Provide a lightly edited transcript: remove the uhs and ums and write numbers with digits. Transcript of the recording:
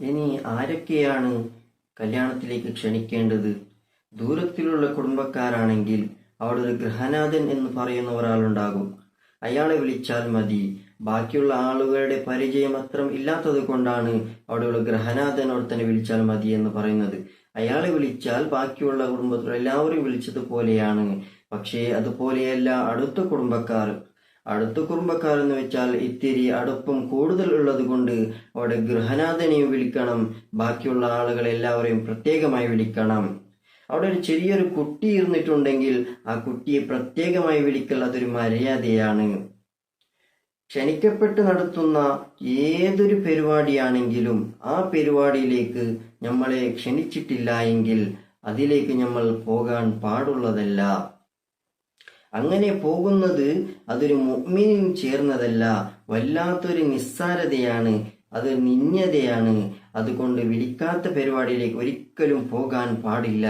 ഇനി ആരൊക്കെയാണ് കല്യാണത്തിലേക്ക് ക്ഷണിക്കേണ്ടത്? ദൂരത്തിലുള്ള കുടുംബക്കാരാണെങ്കിൽ അവിടെ ഒരു ഗൃഹനാഥൻ എന്ന് പറയുന്ന ഒരാളുണ്ടാകും. അയാളെ വിളിച്ചാൽ മതി. ബാക്കിയുള്ള ആളുകളുടെ പരിചയം അത്രം ഇല്ലാത്തത് കൊണ്ടാണ് അവിടെയുള്ള ഗൃഹനാഥനോട് തന്നെ വിളിച്ചാൽ മതി എന്ന് പറയുന്നത്. അയാളെ വിളിച്ചാൽ ബാക്കിയുള്ള കുടുംബത്തിൽ എല്ലാവരും വിളിച്ചതുപോലെയാണ്. പക്ഷേ അതുപോലെയല്ല അടുത്ത കുടുംബക്കാർ എന്ന് വെച്ചാൽ ഇത്തിരി അടുപ്പം കൂടുതൽ ഉള്ളത് കൊണ്ട് അവിടെ ഗൃഹനാഥനെയും വിളിക്കണം, ബാക്കിയുള്ള ആളുകൾ എല്ലാവരെയും പ്രത്യേകമായി വിളിക്കണം. അവിടെ ഒരു ചെറിയൊരു കുട്ടി ഇരുന്നിട്ടുണ്ടെങ്കിൽ ആ കുട്ടിയെ പ്രത്യേകമായി വിളിക്കൽ അതൊരു മര്യാദയാണ്. ക്ഷണിക്കപ്പെട്ട് നടത്തുന്ന ഏതൊരു പരിപാടിയാണെങ്കിലും ആ പരിപാടിയിലേക്ക് നമ്മളെ ക്ഷണിച്ചിട്ടില്ല എങ്കിൽ അതിലേക്ക് നമ്മൾ പോകാൻ പാടുള്ളതല്ല. അങ്ങനെ പോകുന്നത് അതൊരു മുഅ്മിനും ചേർന്നതല്ല, വല്ലാത്തൊരു നിസ്സാരതയാണ്, അത് നിന്ദ്യതയാണ്. അതുകൊണ്ട് വിളിക്കാത്ത പരിപാടിയിലേക്ക് ഒരിക്കലും പോകാൻ പാടില്ല.